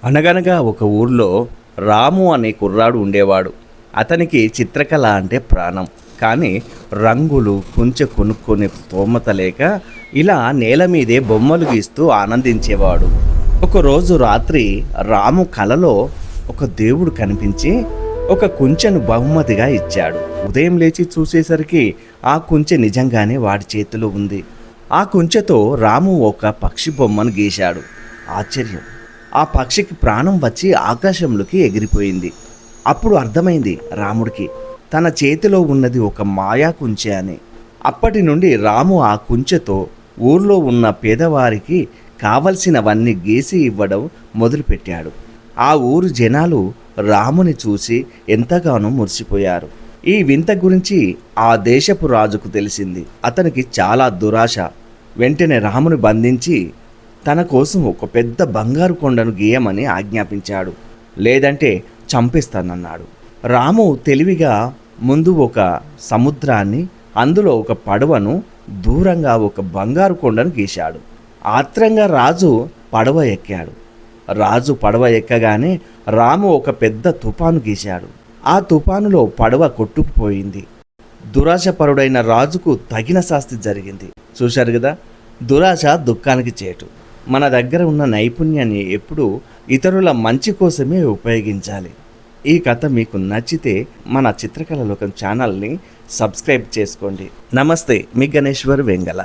అనగనగా ఒక ఊర్లో రాము అనే కుర్రాడు ఉండేవాడు. అతనికి చిత్రకళ అంటే ప్రాణం. కానీ రంగులు కొంచెం కొనుక్కొనే స్తోమత లేక ఇలా నేల మీదే బొమ్మలు గీస్తూ ఆనందించేవాడు. ఒకరోజు రాత్రి రాము కలలో ఒక దేవుడు కనిపించి ఒక కుంచెను బహుమతిగా ఇచ్చాడు. ఉదయం లేచి చూసేసరికి ఆ కుంచె నిజంగానే వాడి చేతిలో ఉంది. ఆ కుంచెతో రాము ఒక పక్షి బొమ్మను గీశాడు. ఆశ్చర్యం! ఆ పక్షికి ప్రాణం వచ్చి ఆకాశంలోకి ఎగిరిపోయింది. అప్పుడు అర్థమైంది రాముడికి తన చేతిలో ఉన్నది ఒక మాయా కుంచె అని. అప్పటి నుండి రాము ఆ కుంచెతో ఊర్లో ఉన్న పేదవారికి కావలసినవన్నీ గీసి ఇవ్వడం మొదలుపెట్టాడు. ఆ ఊరు జనాలు రాముని చూసి ఎంతగానో మురిసిపోయారు. ఈ వింత గురించి ఆ దేశపు రాజుకు తెలిసింది. అతనికి చాలా దురాశ. వెంటనే రాముని బంధించి తన కోసం ఒక పెద్ద బంగారు కొండను గీయమని ఆజ్ఞాపించాడు. లేదంటే చంపేస్తానన్నాడు. రాము తెలివిగా ముందు ఒక సముద్రాన్ని, అందులో ఒక పడవను, దూరంగా ఒక బంగారు కొండను గీశాడు. ఆత్రంగా రాజు పడవ ఎక్కాడు. రాజు పడవ ఎక్కగానే రాము ఒక పెద్ద తుఫాను గీశాడు. ఆ తుఫానులో పడవ కొట్టుకుపోయింది. దురాశపరుడైన రాజుకు తగిన శాస్తి జరిగింది. చూశారు కదా, దురాశ దుఃఖానికి చేటు. మన దగ్గర ఉన్న నైపుణ్యాన్ని ఎప్పుడూ ఇతరుల మంచి కోసమే ఉపయోగించాలి. ఈ కథ మీకు నచ్చితే మన చిత్రకళ లోకం ఛానల్ని సబ్స్క్రైబ్ చేసుకోండి. నమస్తే, మీ గణేశ్వర్ వెంగళ.